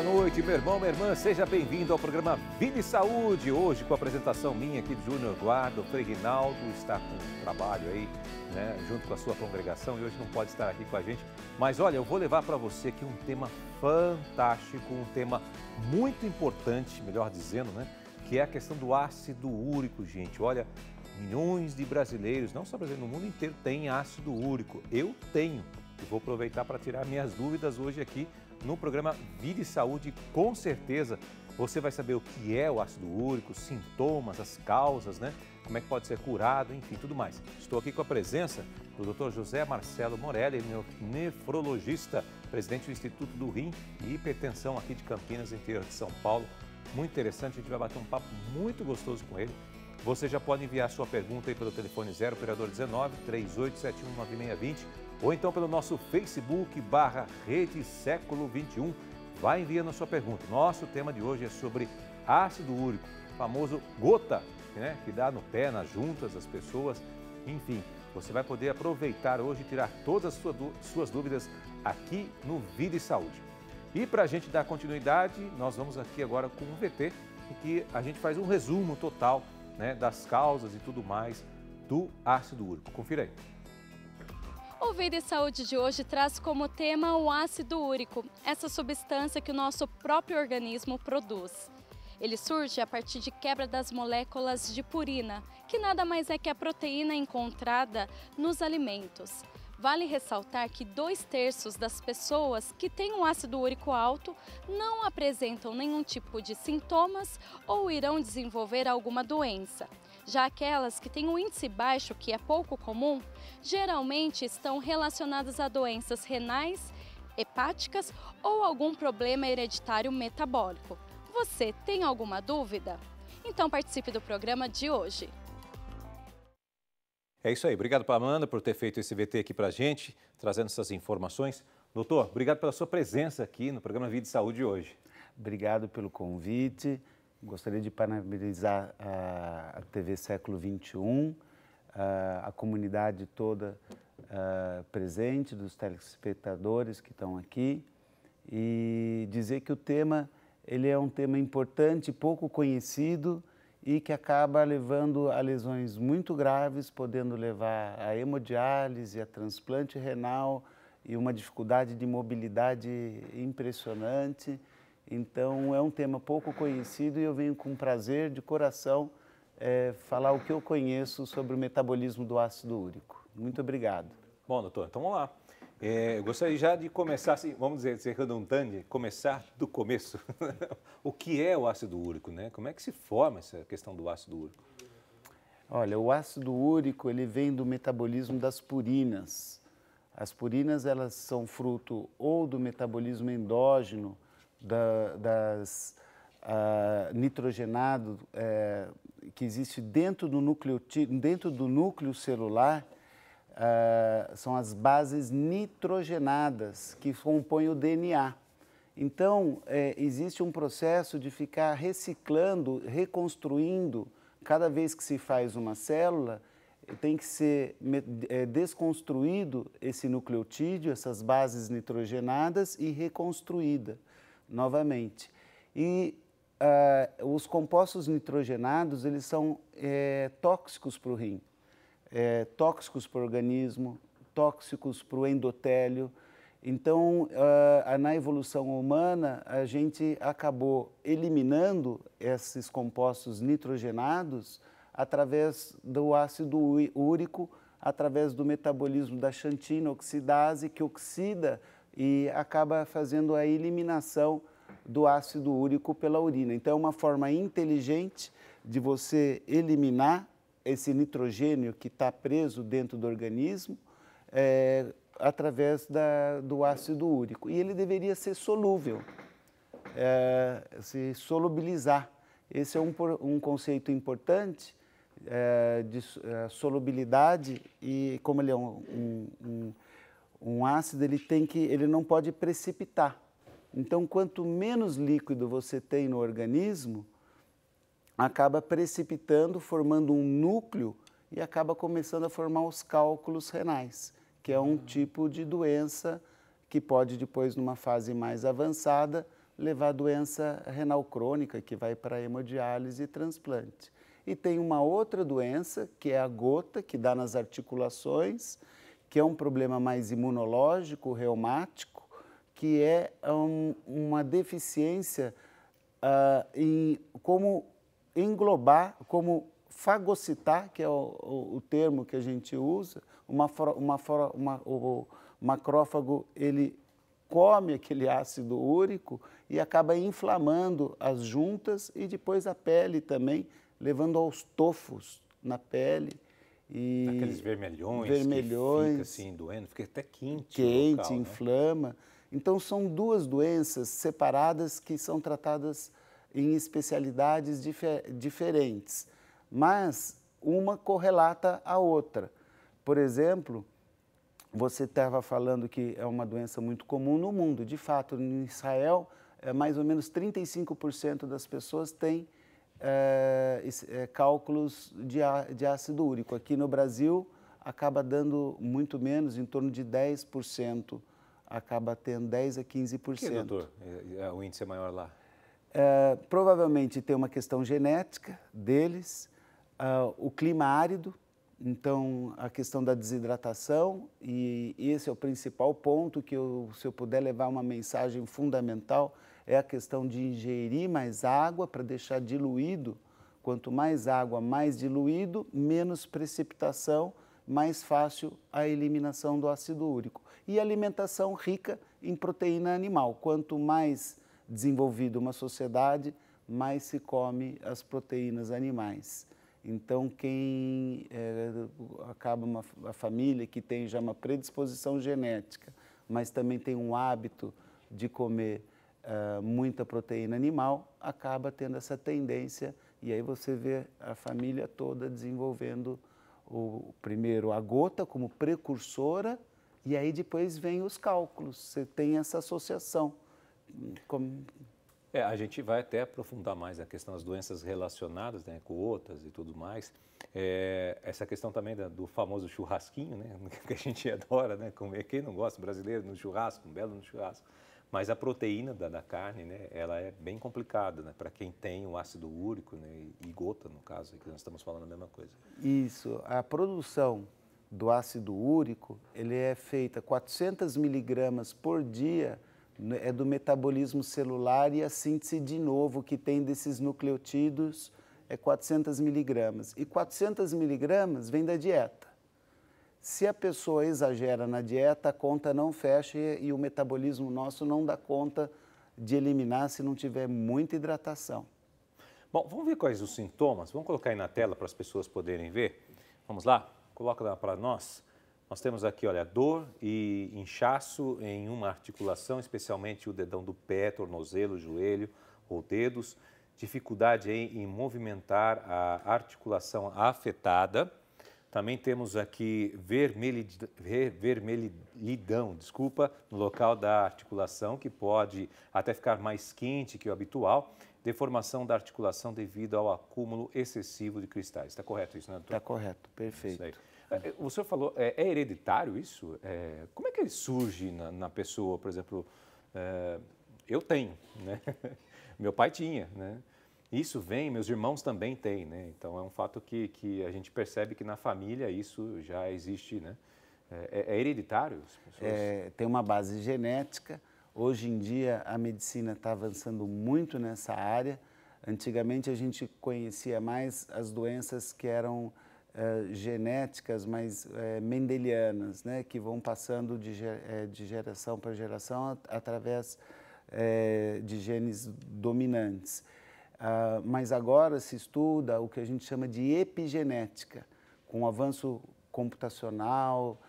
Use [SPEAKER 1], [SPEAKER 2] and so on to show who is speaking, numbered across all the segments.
[SPEAKER 1] boa noite, meu irmão, minha irmã. Seja bem-vindo ao programa Vida e Saúde. Hoje, com a apresentação minha aqui de Júnior Eduardo, Freguinaldo está com trabalho aí, né, junto com a sua congregação e hoje não pode estar aqui com a gente. Mas olha, eu vou levar para você aqui um tema fantástico, um tema muito importante, melhor dizendo, né, que é a questão do ácido úrico, gente. Olha, milhões de brasileiros, não só brasileiros, no mundo inteiro, têm ácido úrico. Eu tenho. E vou aproveitar para tirar minhas dúvidas hoje aqui no programa Vida e Saúde. Com certeza você vai saber o que é o ácido úrico, os sintomas, as causas, né? Como é que pode ser curado, enfim, tudo mais. Estou aqui com a presença do Dr. José Marcelo Morelli, nefrologista, presidente do Instituto do Rim e Hipertensão aqui de Campinas, interior de São Paulo. Muito interessante, a gente vai bater um papo muito gostoso com ele. Você já pode enviar sua pergunta aí pelo telefone 0 operador 19 3871 9620 ou então pelo nosso Facebook /Rede Século 21. Vai enviando a sua pergunta. Nosso tema de hoje é sobre ácido úrico, famoso gota, né, que dá no pé, nas juntas das pessoas. Enfim, você vai poder aproveitar hoje e tirar todas as suas dúvidas aqui no Vida e Saúde. E para a gente dar continuidade, nós vamos aqui agora com um VT, em que a gente faz um resumo total, né, das causas e tudo mais do ácido úrico. Confira aí.
[SPEAKER 2] O Vida e Saúde de hoje traz como tema o ácido úrico, essa substância que o nosso próprio organismo produz. Ele surge a partir de quebra das moléculas de purina, que nada mais é que a proteína encontrada nos alimentos. Vale ressaltar que 2/3 das pessoas que têm um ácido úrico alto não apresentam nenhum tipo de sintomas ou irão desenvolver alguma doença. Já aquelas que têm um índice baixo, que é pouco comum, geralmente estão relacionadas a doenças renais, hepáticas ou algum problema hereditário metabólico. Você tem alguma dúvida? Então participe do programa de hoje.
[SPEAKER 1] É isso aí. Obrigado para a Amanda por ter feito esse VT aqui para a gente, trazendo essas informações. Doutor, obrigado pela sua presença aqui no programa Vida e Saúde hoje.
[SPEAKER 3] Obrigado pelo convite. Gostaria de parabenizar a TV Século 21, a comunidade toda presente, dos telespectadores que estão aqui, e dizer que o tema ele é um tema importante, pouco conhecido e que acaba levando a lesões muito graves, podendo levar a hemodiálise, a transplante renal e uma dificuldade de mobilidade impressionante. Então, é um tema pouco conhecido e eu venho com prazer, de coração, falar o que eu conheço sobre o metabolismo do ácido úrico. Muito obrigado.
[SPEAKER 1] Bom, doutor, então vamos lá. Eu gostaria já de começar, assim, vamos dizer, ser redundante, começar do começo. O que é o ácido úrico, né? Como é que se forma essa questão do ácido úrico?
[SPEAKER 3] Olha, o ácido úrico, ele vem do metabolismo das purinas. As purinas, elas são fruto ou do metabolismo endógeno, das nitrogenado que existe dentro do núcleo celular, são as bases nitrogenadas que compõem o DNA. Então, existe um processo de ficar reciclando, reconstruindo, cada vez que se faz uma célula, tem que ser desconstruído esse nucleotídeo, essas bases nitrogenadas e reconstruída novamente. E os compostos nitrogenados, eles são tóxicos para o rim, tóxicos para o organismo, tóxicos para o endotélio. Então, na evolução humana, a gente acabou eliminando esses compostos nitrogenados através do ácido úrico, através do metabolismo da xantina oxidase, que oxida e acaba fazendo a eliminação do ácido úrico pela urina. Então, é uma forma inteligente de você eliminar esse nitrogênio que está preso dentro do organismo através do ácido úrico. E ele deveria ser solúvel, se solubilizar. Esse é um conceito importante de solubilidade e como ele é um ácido, ele não pode precipitar. Então, quanto menos líquido você tem no organismo, acaba precipitando, formando um núcleo e acaba começando a formar os cálculos renais, que é um tipo de doença que pode depois, numa fase mais avançada, levar a doença renal crônica, que vai para hemodiálise e transplante. E tem uma outra doença, que é a gota, que dá nas articulações, que é um problema mais imunológico, reumático, que é uma deficiência em como englobar, como fagocitar, que é o termo que a gente usa, o macrófago, ele come aquele ácido úrico e acaba inflamando as juntas e depois a pele também, levando aos tofos na pele. E
[SPEAKER 1] aqueles vermelhões, que fica assim, doendo, fica até quente o local, né?
[SPEAKER 3] Inflama. Então, são duas doenças separadas que são tratadas em especialidades diferentes, mas uma correlata à outra. Por exemplo, você estava falando que é uma doença muito comum no mundo. De fato, em Israel, mais ou menos 35% das pessoas têm cálculos de ácido úrico. Aqui no Brasil, acaba dando muito menos, em torno de 10%, acaba tendo 10 a 15%. Por
[SPEAKER 1] que, doutor? O índice é maior lá?
[SPEAKER 3] Provavelmente tem uma questão genética deles, o clima árido, então a questão da desidratação, e esse é o principal ponto que se eu puder levar uma mensagem fundamental, é a questão de ingerir mais água para deixar diluído. Quanto mais água, mais diluído, menos precipitação, mais fácil a eliminação do ácido úrico. E alimentação rica em proteína animal. Quanto mais desenvolvida uma sociedade, mais se come as proteínas animais. Então, quem acaba a família que tem já uma predisposição genética, mas também tem um hábito de comer muita proteína animal, acaba tendo essa tendência, e aí você vê a família toda desenvolvendo primeiro a gota como precursora, e aí depois vem os cálculos, você tem essa associação.
[SPEAKER 1] A gente vai até aprofundar mais a questão das doenças relacionadas, né, com outras e tudo mais. Essa questão também do famoso churrasquinho, né, que a gente adora, né, comer. Quem não gosta, brasileiro, no churrasco, um belo no churrasco. Mas a proteína da carne, né, ela é bem complicada, né, para quem tem o ácido úrico, né, e gota, no caso, que nós estamos falando a mesma coisa.
[SPEAKER 3] Isso, a produção do ácido úrico, ele é feita 400 miligramas por dia, é do metabolismo celular, e a síntese de novo que tem desses nucleotídeos é 400 miligramas. E 400 miligramas vem da dieta. Se a pessoa exagera na dieta, a conta não fecha e o metabolismo nosso não dá conta de eliminar se não tiver muita hidratação.
[SPEAKER 1] Bom, vamos ver quais os sintomas. Vamos colocar aí na tela para as pessoas poderem ver. Vamos lá? Coloca lá para nós. Nós temos aqui, olha, dor e inchaço em uma articulação, especialmente o dedão do pé, tornozelo, joelho ou dedos. Dificuldade em movimentar a articulação afetada. Também temos aqui vermelhidão, no local da articulação, que pode até ficar mais quente que o habitual. Deformação da articulação devido ao acúmulo excessivo de cristais. Está correto isso, né, doutor?
[SPEAKER 3] Está correto, perfeito.
[SPEAKER 1] O senhor falou, é hereditário isso? Como é que ele surge na pessoa, por exemplo? Eu tenho, né? Meu pai tinha, né? Isso vem, meus irmãos também têm, né? Então é um fato que a gente percebe que na família isso já existe, né? É hereditário?
[SPEAKER 3] Tem uma base genética. Hoje em dia a medicina está avançando muito nessa área. Antigamente a gente conhecia mais as doenças que eram genéticas, mais mendelianas, né? Que vão passando de geração para geração através de genes dominantes. Mas agora se estuda o que a gente chama de epigenética, com o avanço computacional,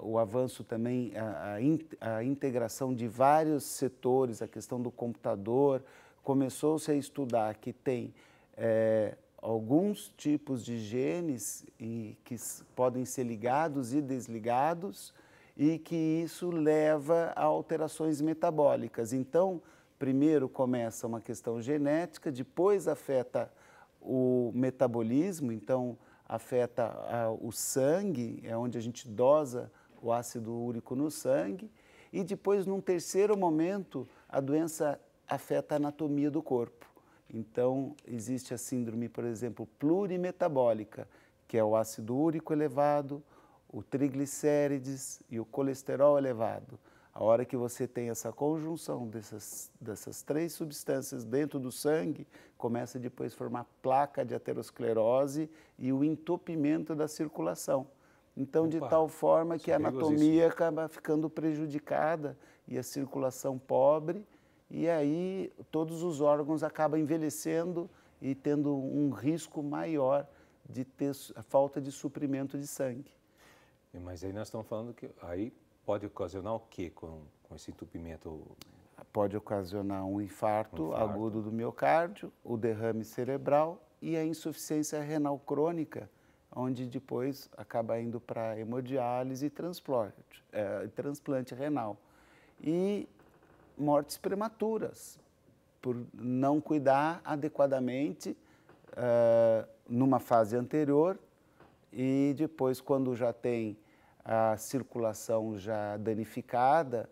[SPEAKER 3] o avanço também, a integração de vários setores, a questão do computador. Começou-se a estudar que tem alguns tipos de genes que podem ser ligados e desligados, e que isso leva a alterações metabólicas. Então, primeiro começa uma questão genética, depois afeta o metabolismo, então afeta o sangue, é onde a gente dosa o ácido úrico no sangue, e depois, num terceiro momento, a doença afeta a anatomia do corpo. Então, existe a síndrome, por exemplo, plurimetabólica, que é o ácido úrico elevado, o triglicérides e o colesterol elevado. A hora que você tem essa conjunção dessas três substâncias dentro do sangue, começa depois a formar placa de aterosclerose e o entupimento da circulação. Então, de tal forma que a anatomia acaba ficando prejudicada e a circulação pobre, e aí todos os órgãos acabam envelhecendo e tendo um risco maior de ter falta de suprimento de sangue.
[SPEAKER 1] Mas aí nós estamos falando que aí pode ocasionar o quê com esse entupimento?
[SPEAKER 3] Pode ocasionar um infarto agudo do miocárdio, o derrame cerebral e a insuficiência renal crônica, onde depois acaba indo para hemodiálise e transplante renal. E mortes prematuras, por não cuidar adequadamente numa fase anterior e depois, quando já tem a circulação já danificada,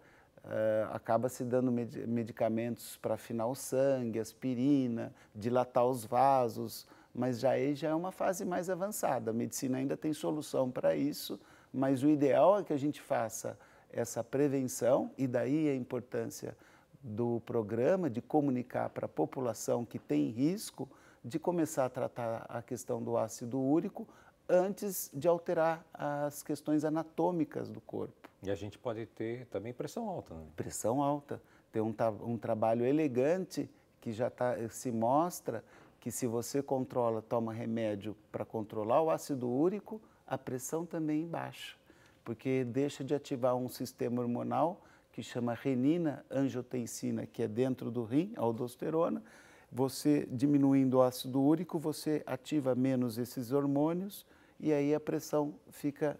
[SPEAKER 3] acaba se dando medicamentos para afinar o sangue, aspirina, dilatar os vasos, mas já é uma fase mais avançada. A medicina ainda tem solução para isso, mas o ideal é que a gente faça essa prevenção, e daí a importância do programa de comunicar para a população que tem risco de começar a tratar a questão do ácido úrico antes de alterar as questões anatômicas do corpo.
[SPEAKER 1] E a gente pode ter também pressão alta, né?
[SPEAKER 3] Pressão alta. Tem um trabalho elegante que já se mostra que se você toma remédio para controlar o ácido úrico, a pressão também baixa, porque deixa de ativar um sistema hormonal que chama renina-angiotensina, que é dentro do rim, a aldosterona. Você diminuindo o ácido úrico, você ativa menos esses hormônios e aí a pressão fica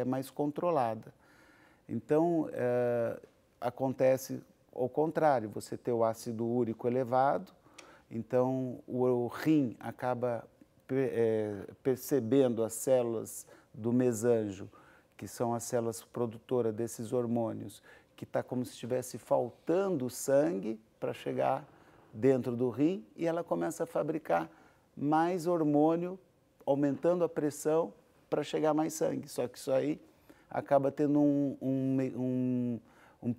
[SPEAKER 3] mais controlada. Então, acontece ao contrário, você tem o ácido úrico elevado, então o rim acaba percebendo as células do mesanjo, que são as células produtoras desses hormônios, que está como se estivesse faltando sangue para chegar dentro do rim, e ela começa a fabricar mais hormônio, aumentando a pressão para chegar mais sangue. Só que isso aí acaba tendo um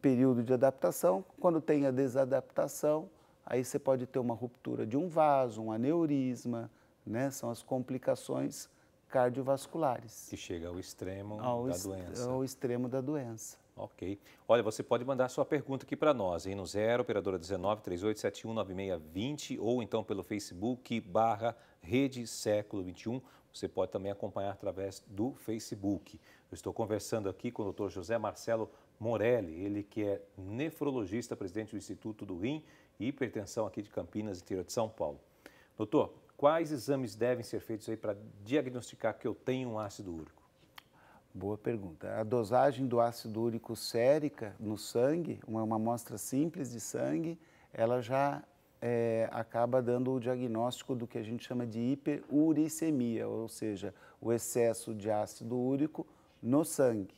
[SPEAKER 3] período de adaptação. Quando tem a desadaptação, aí você pode ter uma ruptura de um vaso, um aneurisma, né? São as complicações cardiovasculares.
[SPEAKER 1] Que chega ao extremo da doença.
[SPEAKER 3] Ao extremo da doença.
[SPEAKER 1] Ok. Olha, você pode mandar sua pergunta aqui para nós, hein, no 0, operadora 19 3871 9620, ou então pelo Facebook /Rede Século XXI. Você pode também acompanhar através do Facebook. Eu estou conversando aqui com o Dr. José Marcelo Morelli, ele que é nefrologista, presidente do Instituto do Rim e Hipertensão aqui de Campinas, interior de São Paulo. Doutor, quais exames devem ser feitos aí para diagnosticar que eu tenho um ácido úrico?
[SPEAKER 3] Boa pergunta. A dosagem do ácido úrico sérica no sangue, uma amostra simples de sangue, ela já acaba dando o diagnóstico do que a gente chama de hiperuricemia, ou seja, o excesso de ácido úrico no sangue.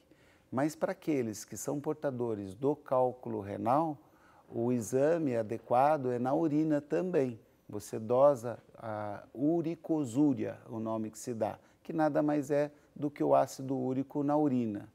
[SPEAKER 3] Mas para aqueles que são portadores do cálculo renal, o exame adequado é na urina também. Você dosa a uricosúria, o nome que se dá, que nada mais é do que o ácido úrico na urina.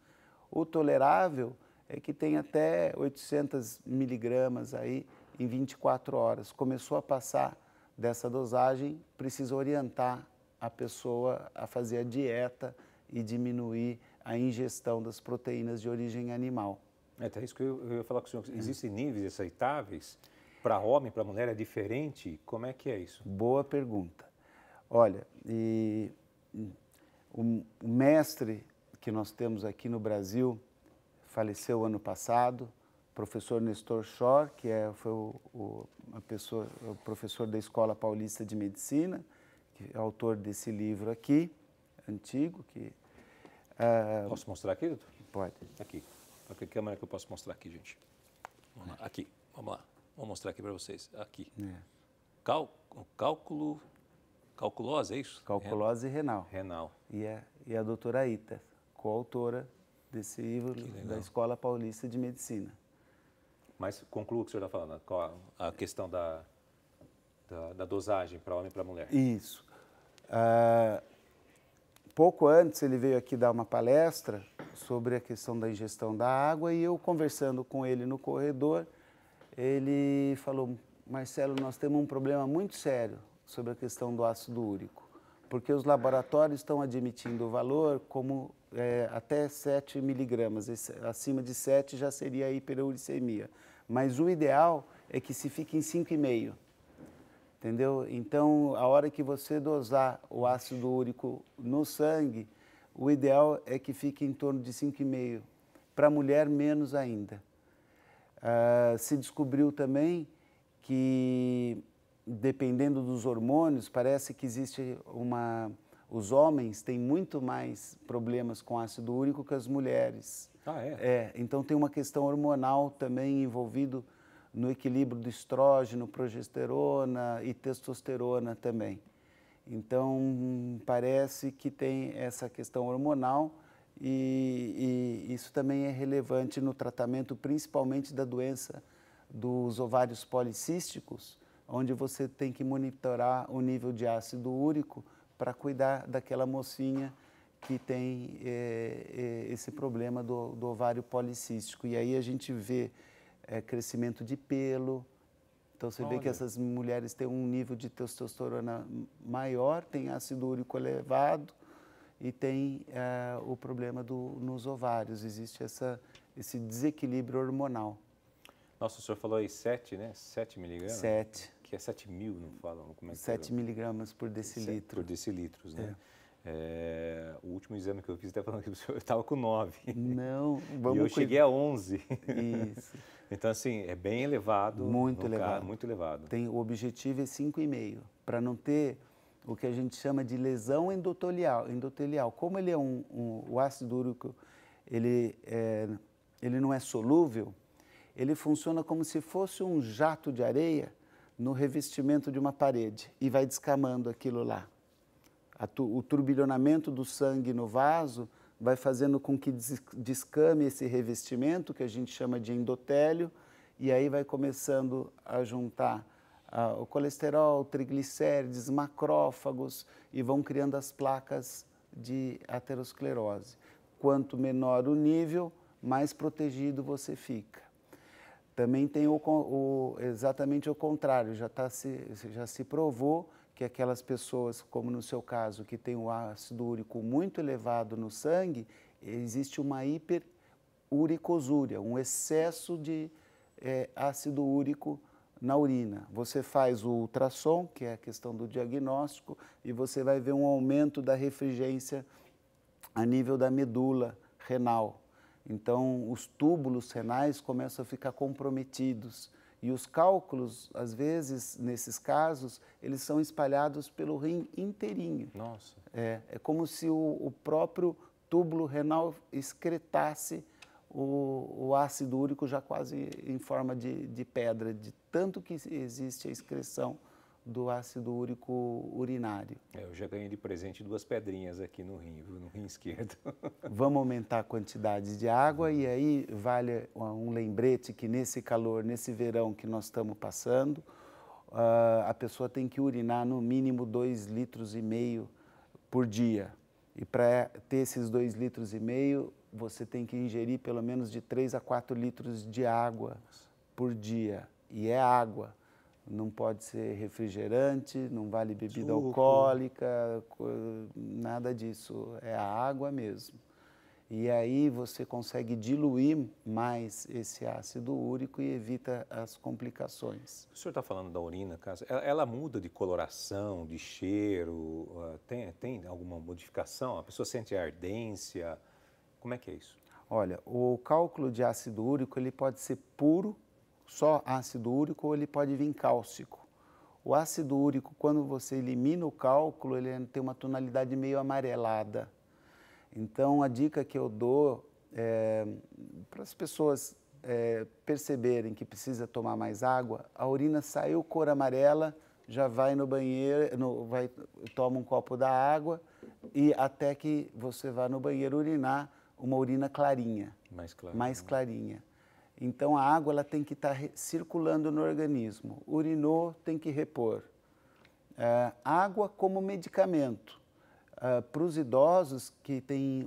[SPEAKER 3] O tolerável é que tem até 800 miligramas aí em 24 horas. Começou a passar dessa dosagem, precisa orientar a pessoa a fazer a dieta e diminuir a ingestão das proteínas de origem animal.
[SPEAKER 1] É isso que eu ia falar com o senhor. Existem níveis aceitáveis? Para homem, para mulher é diferente? Como é que é isso?
[SPEAKER 3] Boa pergunta. Olha, o mestre que nós temos aqui no Brasil faleceu ano passado, professor Nestor Schor, que foi o professor da Escola Paulista de Medicina, que é autor desse livro aqui, antigo.
[SPEAKER 1] Posso mostrar aqui, doutor?
[SPEAKER 3] Pode.
[SPEAKER 1] Aqui. A que câmera que eu posso mostrar aqui, gente? Vamos lá. Aqui, vamos lá. Vou mostrar aqui para vocês. Aqui. Calculose, é isso?
[SPEAKER 3] Calculose renal.
[SPEAKER 1] Renal.
[SPEAKER 3] E a doutora Ita, coautora desse livro da Escola Paulista de Medicina.
[SPEAKER 1] Mas conclua o que o senhor está falando, qual a questão da dosagem para homem e para mulher.
[SPEAKER 3] Isso. Pouco antes ele veio aqui dar uma palestra sobre a questão da ingestão da água e eu conversando com ele no corredor, ele falou, Marcelo, nós temos um problema muito sério sobre a questão do ácido úrico, porque os laboratórios estão admitindo o valor como até 7 miligramas, acima de 7 já seria a hiperuricemia, mas o ideal é que se fique em 5,5. Entendeu? Então, a hora que você dosar o ácido úrico no sangue, o ideal é que fique em torno de 5,5. Para a mulher, menos ainda. Se descobriu também que, dependendo dos hormônios, parece que existe os homens têm muito mais problemas com ácido úrico que as mulheres.
[SPEAKER 1] Ah, é?
[SPEAKER 3] Então, tem uma questão hormonal também envolvida no equilíbrio do estrógeno, progesterona e testosterona também. Então, parece que tem essa questão hormonal e isso também é relevante no tratamento, principalmente da doença dos ovários policísticos, onde você tem que monitorar o nível de ácido úrico para cuidar daquela mocinha que tem esse problema do ovário policístico. E aí a gente vê crescimento de pelo. Então, você vê que essas mulheres têm um nível de testosterona maior, tem ácido úrico elevado e tem o problema nos ovários. Existe esse desequilíbrio hormonal.
[SPEAKER 1] Nossa, o senhor falou aí 7, né? 7 miligramas?
[SPEAKER 3] 7.
[SPEAKER 1] Que é 7.000, não falam? Como é que
[SPEAKER 3] 7 miligramas por decilitro.
[SPEAKER 1] Por decilitros, né? O último exame que eu fiz, até falando que o senhor estava com 9.
[SPEAKER 3] Não, vamos...
[SPEAKER 1] E eu cheguei a 11.
[SPEAKER 3] Isso.
[SPEAKER 1] Então, assim, é bem elevado.
[SPEAKER 3] Muito elevado.
[SPEAKER 1] Muito elevado.
[SPEAKER 3] O objetivo é 5,5, para não ter o que a gente chama de lesão endotelial. Como ele é o ácido úrico, ele não é solúvel, ele funciona como se fosse um jato de areia no revestimento de uma parede e vai descamando aquilo lá. O turbilhonamento do sangue no vaso vai fazendo com que descame esse revestimento, que a gente chama de endotélio, e aí vai começando a juntar o colesterol, triglicérides, macrófagos, e vão criando as placas de aterosclerose. Quanto menor o nível, mais protegido você fica. Também tem exatamente o contrário, já se provou que aquelas pessoas, como no seu caso, que tem o ácido úrico muito elevado no sangue, existe uma hiperuricosúria, um excesso de ácido úrico na urina. Você faz o ultrassom, que é a questão do diagnóstico, e você vai ver um aumento da refringência a nível da medula renal. Então, os túbulos renais começam a ficar comprometidos. E os cálculos, às vezes, nesses casos, eles são espalhados pelo rim inteirinho.
[SPEAKER 1] Nossa.
[SPEAKER 3] É como se o próprio túbulo renal excretasse o ácido úrico já quase em forma de pedra, de tanto que existe a excreção do ácido úrico urinário.
[SPEAKER 1] Eu já ganhei de presente 2 pedrinhas aqui no rim esquerdo.
[SPEAKER 3] Vamos aumentar a quantidade de água e aí vale um lembrete que nesse calor, nesse verão que nós estamos passando, a pessoa tem que urinar no mínimo 2,5 litros por dia. E para ter esses 2,5 litros, você tem que ingerir pelo menos de 3 a 4 litros de água por dia. E é água. Não pode ser refrigerante, não vale bebida alcoólica, nada disso. É a água mesmo. E aí você consegue diluir mais esse ácido úrico e evita as complicações.
[SPEAKER 1] O senhor está falando da urina, ela muda de coloração, de cheiro? Tem alguma modificação? A pessoa sente ardência? Como é que é isso?
[SPEAKER 3] Olha, o cálculo de ácido úrico ele pode ser puro, só ácido úrico, ou ele pode vir cáustico. O ácido úrico, quando você elimina o cálculo, ele tem uma tonalidade meio amarelada. Então, a dica que eu dou para as pessoas perceberem que precisa tomar mais água, a urina saiu cor amarela, já vai no banheiro, toma um copo da água e até que você vá no banheiro urinar uma urina clarinha.
[SPEAKER 1] Mais clara.
[SPEAKER 3] Mais clarinha. Então, a água ela tem que estar circulando no organismo. Urinou, tem que repor. Água como medicamento. Para os idosos que têm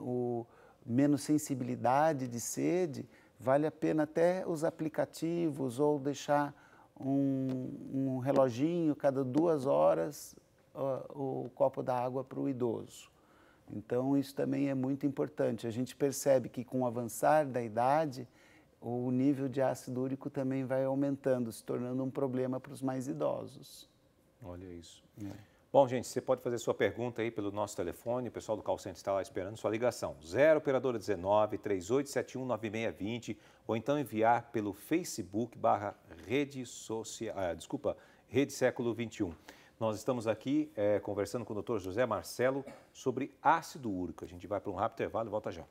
[SPEAKER 3] menos sensibilidade de sede, vale a pena até os aplicativos ou deixar um reloginho cada 2 horas o copo da água para o idoso. Então, isso também é muito importante. A gente percebe que com o avançar da idade, o nível de ácido úrico também vai aumentando, se tornando um problema para os mais idosos.
[SPEAKER 1] Olha isso. Bom, gente, você pode fazer sua pergunta aí pelo nosso telefone, o pessoal do call center está lá esperando sua ligação. 0 operadora 19 3871 9620 ou então enviar pelo Facebook /rede Século XXI. Nós estamos aqui conversando com o Dr. José Marcelo sobre ácido úrico. A gente vai para um rápido intervalo e volta já.